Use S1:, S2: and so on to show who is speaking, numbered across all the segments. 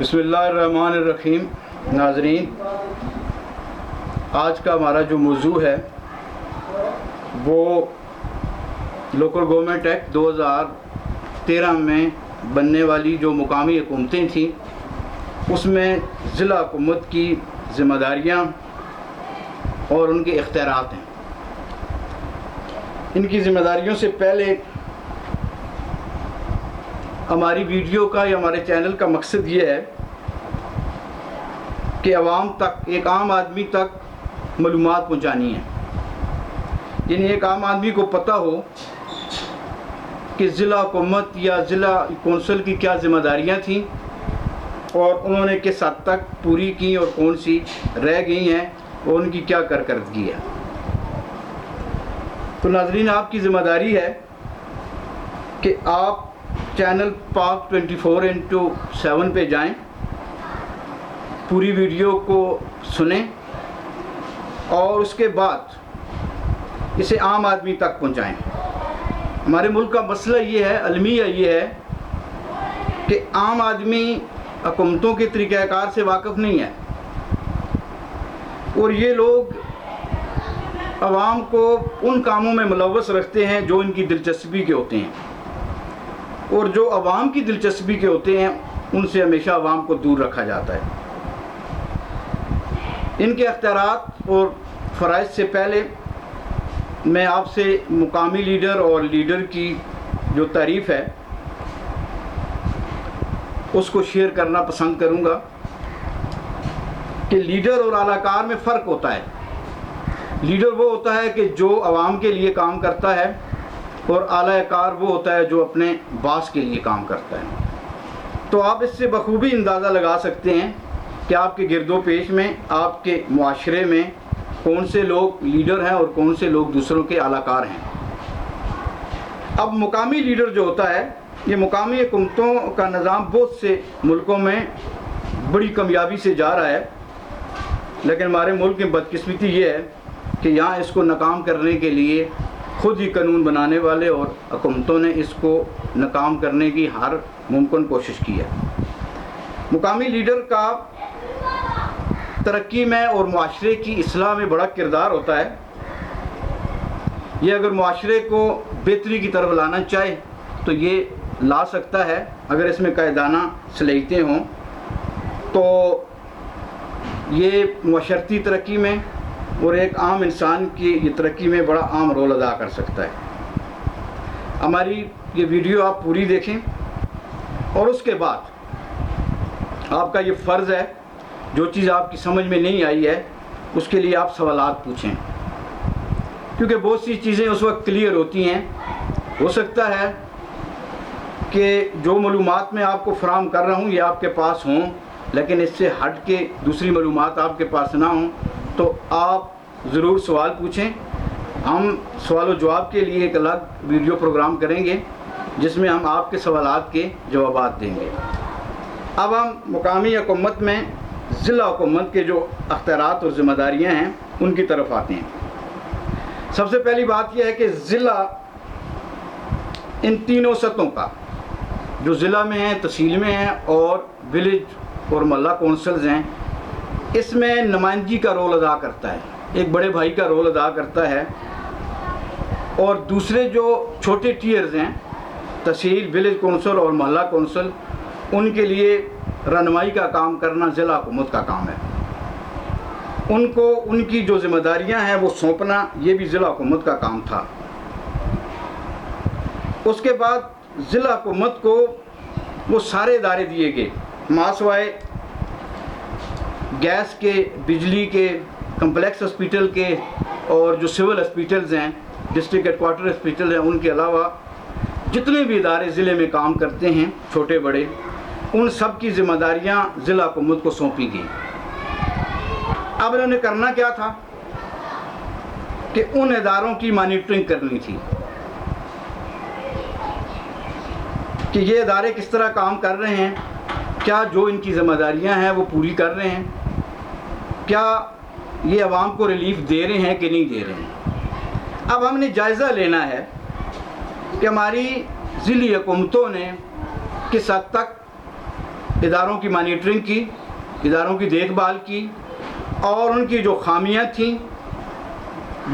S1: بسم اللہ الرحمن الرحیم۔ ناظرین، آج کا ہمارا جو موضوع ہے وہ لوکل گورنمنٹ ایکٹ 2013 میں بننے والی جو مقامی حکومتیں تھیں اس میں ضلع حکومت کی ذمہ داریاں اور ان کے اختیارات ہیں۔ ان کی ذمہ داریوں سے پہلے ہماری ویڈیو کا یا ہمارے چینل کا مقصد یہ ہے کہ عوام تک، ایک عام آدمی تک معلومات پہنچانی ہے، یعنی ایک عام آدمی کو پتہ ہو کہ ضلع حکومت یا ضلع کونسل کی کیا ذمہ داریاں تھیں اور انہوں نے کس حد تک پوری کی اور کون سی رہ گئی ہیں اور ان کی کیا کارکردگی ہے۔ تو ناظرین، آپ کی ذمہ داری ہے کہ آپ چینل پاک 24/7 پہ جائیں، پوری ویڈیو کو سنیں اور اس کے بعد اسے عام آدمی تک پہنچائیں۔ ہمارے ملک کا مسئلہ یہ ہے، المیہ یہ ہے کہ عام آدمی حکومتوں کے طریقہ کار سے واقف نہیں ہے اور یہ لوگ عوام کو ان کاموں میں ملوث رکھتے ہیں جو ان کی دلچسپی کے ہوتے ہیں، اور جو عوام کی دلچسپی کے ہوتے ہیں ان سے ہمیشہ عوام کو دور رکھا جاتا ہے۔ ان کے اختیارات اور فرائض سے پہلے میں آپ سے مقامی لیڈر اور لیڈر کی جو تعریف ہے اس کو شیئر کرنا پسند کروں گا کہ لیڈر اور اعلی کار میں فرق ہوتا ہے۔ لیڈر وہ ہوتا ہے کہ جو عوام کے لیے کام کرتا ہے، اور اعلی کار وہ ہوتا ہے جو اپنے باس کے لیے کام کرتا ہے۔ تو آپ اس سے بخوبی اندازہ لگا سکتے ہیں کہ آپ کے گرد و پیش میں، آپ کے معاشرے میں کون سے لوگ لیڈر ہیں اور کون سے لوگ دوسروں کے اعلی کار ہیں۔ اب مقامی لیڈر جو ہوتا ہے، یہ مقامی حکومتوں کا نظام بہت سے ملکوں میں بڑی کامیابی سے جا رہا ہے، لیکن ہمارے ملک کی بدقسمتی یہ ہے کہ یہاں اس کو ناکام کرنے کے لیے خود ہی قانون بنانے والے اور حکومتوں نے اس کو ناکام کرنے کی ہر ممکن کوشش کی ہے۔ مقامی لیڈر کا ترقی میں اور معاشرے کی اصلاح میں بڑا کردار ہوتا ہے۔ یہ اگر معاشرے کو بہتری کی طرف لانا چاہے تو یہ لا سکتا ہے اگر اس میں قائدانہ صلاحیتیں ہوں، تو یہ معاشرتی ترقی میں اور ایک عام انسان کی یہ ترقی میں بڑا اہم رول ادا کر سکتا ہے۔ ہماری یہ ویڈیو آپ پوری دیکھیں اور اس کے بعد آپ کا یہ فرض ہے، جو چیز آپ کی سمجھ میں نہیں آئی ہے اس کے لیے آپ سوالات پوچھیں، کیونکہ بہت سی چیزیں اس وقت کلیئر ہوتی ہیں۔ ہو سکتا ہے کہ جو معلومات میں آپ کو فراہم کر رہا ہوں یہ آپ کے پاس ہوں، لیکن اس سے ہٹ کے دوسری معلومات آپ کے پاس نہ ہوں، تو آپ ضرور سوال پوچھیں۔ ہم سوال و جواب کے لیے ایک الگ ویڈیو پروگرام کریں گے جس میں ہم آپ کے سوالات کے جوابات دیں گے۔ اب ہم مقامی حکومت میں ضلع حکومت کے جو اختیارات اور ذمہ داریاں ہیں ان کی طرف آتے ہیں۔ سب سے پہلی بات یہ ہے کہ ضلع ان تینوں سطحوں کا، جو ضلع میں ہیں، تحصیل میں ہیں اور ولیج اور محلہ کونسلز ہیں، اس میں نمائندگی کا رول ادا کرتا ہے، ایک بڑے بھائی کا رول ادا کرتا ہے، اور دوسرے جو چھوٹے ٹیئرز ہیں، تحصیل، ولیج کونسل اور محلہ کونسل، ان کے لیے رہنمائی کا کام کرنا ضلع حکومت کا کام ہے۔ ان کو ان کی جو ذمہ داریاں ہیں وہ سونپنا یہ بھی ضلع حکومت کا کام تھا۔ اس کے بعد ضلع حکومت کو وہ سارے ادارے دیے گئے، ماسوائے گیس کے، بجلی کے، کمپلیکس ہسپیٹل کے اور جو سول ہسپیٹلز ہیں، ڈسٹرکٹ ہیڈ کوارٹر ہسپیٹل ہیں، ان کے علاوہ جتنے بھی ادارے ضلع میں کام کرتے ہیں چھوٹے بڑے، ان سب کی ذمہ داریاں ضلع حکومت کو سونپی گئی۔ اب انہوں نے کرنا کیا تھا کہ ان اداروں کی مانیٹرنگ کرنی تھی کہ یہ ادارے کس طرح کام کر رہے ہیں، کیا جو ان کی ذمہ داریاں ہیں وہ پوری کر رہے ہیں، کیا یہ عوام کو ریلیف دے رہے ہیں کہ نہیں دے رہے ہیں۔ اب ہم نے جائزہ لینا ہے کہ ہماری ضلعی حکومتوں نے کس حد تک اداروں کی مانیٹرنگ کی، اداروں کی دیکھ بھال کی، اور ان کی جو خامیاں تھیں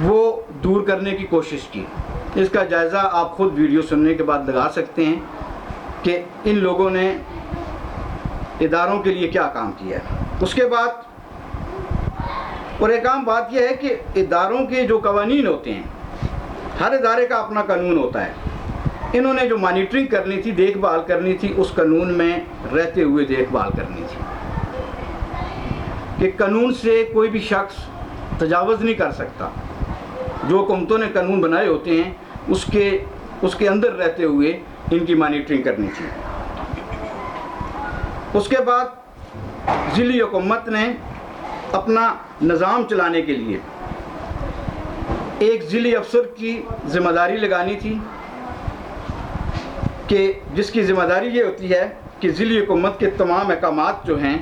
S1: وہ دور کرنے کی کوشش کی۔ اس کا جائزہ آپ خود ویڈیو سننے کے بعد لگا سکتے ہیں کہ ان لوگوں نے اداروں کے لیے کیا کام کیا ہے۔ اس کے بعد اور ایک عام بات یہ ہے کہ اداروں کے جو قوانین ہوتے ہیں، ہر ادارے کا اپنا قانون ہوتا ہے۔ انہوں نے جو مانیٹرنگ کرنی تھی، دیکھ بھال کرنی تھی، اس قانون میں رہتے ہوئے دیکھ بھال کرنی تھی کہ قانون سے کوئی بھی شخص تجاوز نہیں کر سکتا۔ جو حکومتوں نے قانون بنائے ہوتے ہیں اس کے اندر رہتے ہوئے ان کی مانیٹرنگ کرنی تھی۔ اس کے بعد ضلعی حکومت نے اپنا نظام چلانے کے لیے ایک ضلعی افسر کی ذمہ داری لگانی تھی کہ جس کی ذمہ داری یہ ہوتی ہے کہ ضلعی حکومت کے تمام احکامات جو ہیں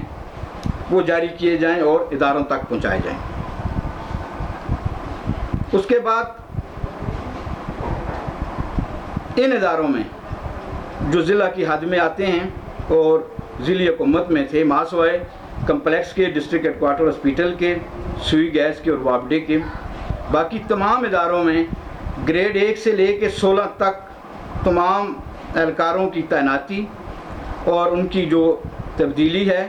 S1: وہ جاری کیے جائیں اور اداروں تک پہنچائے جائیں۔ اس کے بعد ان اداروں میں جو ضلع کی حد میں آتے ہیں اور ضلعی حکومت میں تھے، ماسوائے کمپلیکس کے، ڈسٹرکٹ ہیڈ کوارٹر ہاسپیٹل کے، سوئی گیس کے اور وابڈے کے، باقی تمام اداروں میں گریڈ 1 سے لے کے 16 تک تمام اہلکاروں کی تعیناتی اور ان کی جو تبدیلی ہے،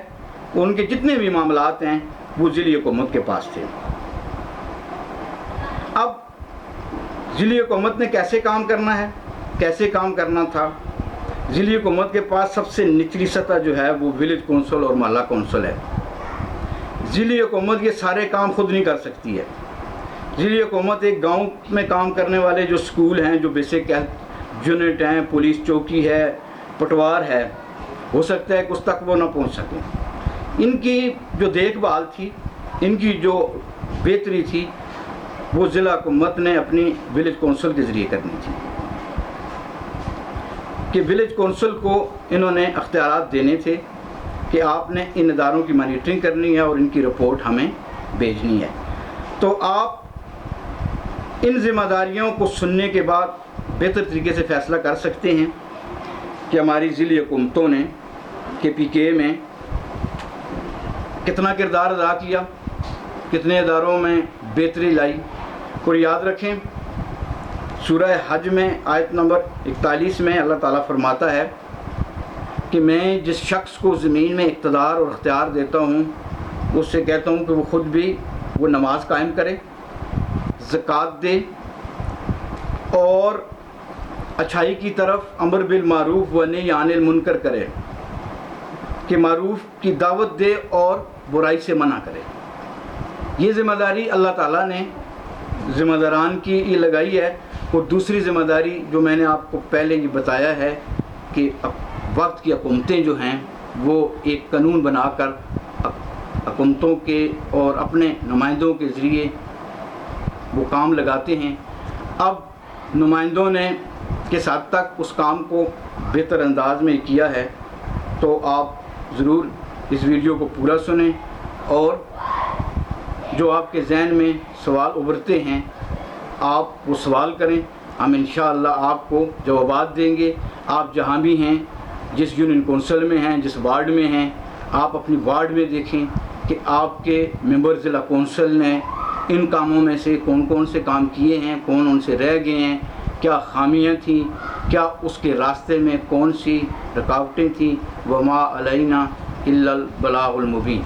S1: ان کے جتنے بھی معاملات ہیں وہ ضلعی حکومت کے پاس تھے۔ اب ضلعی حکومت نے کیسے کام کرنا ہے، کیسے کام کرنا تھا؟ ضلعی حکومت کے پاس سب سے نچلی سطح جو ہے وہ ولیج کونسل اور محلہ کونسل ہے۔ ضلعی حکومت یہ سارے کام خود نہیں کر سکتی ہے۔ ضلعی حکومت ایک گاؤں میں کام کرنے والے جو سکول ہیں، جو بیسک ہیلتھ یونٹ ہیں، پولیس چوکی ہے، پٹوار ہے، ہو سکتا ہے کہ اس تک وہ نہ پہنچ سکیں۔ ان کی جو دیکھ بھال تھی، ان کی جو بہتری تھی، وہ ضلع حکومت نے اپنی ولیج کونسل کے ذریعے کرنی تھی کہ ولیج کونسل کو انہوں نے اختیارات دینے تھے کہ آپ نے ان اداروں کی مانیٹرنگ کرنی ہے اور ان کی رپورٹ ہمیں بھیجنی ہے۔ تو آپ ان ذمہ داریوں کو سننے کے بعد بہتر طریقے سے فیصلہ کر سکتے ہیں کہ ہماری ضلعی حکومتوں نے KPK میں کتنا کردار ادا کیا، کتنے اداروں میں بہتری لائی۔ اور یاد رکھیں، سورہ حج میں آیت نمبر 41 میں اللہ تعالیٰ فرماتا ہے کہ میں جس شخص کو زمین میں اقتدار اور اختیار دیتا ہوں اس سے کہتا ہوں کہ وہ خود بھی وہ نماز قائم کرے، زکوٰۃ دے اور اچھائی کی طرف امر بالمعروف و نہی عن المنکر کرے، کہ معروف کی دعوت دے اور برائی سے منع کرے۔ یہ ذمہ داری اللہ تعالیٰ نے ذمہ داران کی یہ لگائی ہے۔ اور دوسری ذمہ داری جو میں نے آپ کو پہلے یہ بتایا ہے کہ وقت کی حکومتیں جو ہیں وہ ایک قانون بنا کر حکومتوں کے اور اپنے نمائندوں کے ذریعے وہ کام لگاتے ہیں۔ اب نمائندوں نے کس حد تک اس کام کو بہتر انداز میں کیا ہے، تو آپ ضرور اس ویڈیو کو پورا سنیں اور جو آپ کے ذہن میں سوال ابھرتے ہیں آپ وہ سوال کریں۔ ہم انشاءاللہ آپ کو جوابات دیں گے۔ آپ جہاں بھی ہیں، جس یونین کونسل میں ہیں، جس وارڈ میں ہیں، آپ اپنی وارڈ میں دیکھیں کہ آپ کے ممبر ضلع کونسل نے ان کاموں میں سے کون کون سے کام کیے ہیں، کون ان سے رہ گئے ہیں، کیا خامیاں تھیں، کیا اس کے راستے میں کون سی رکاوٹیں تھیں۔ وما علینا الا البلاغ المبین۔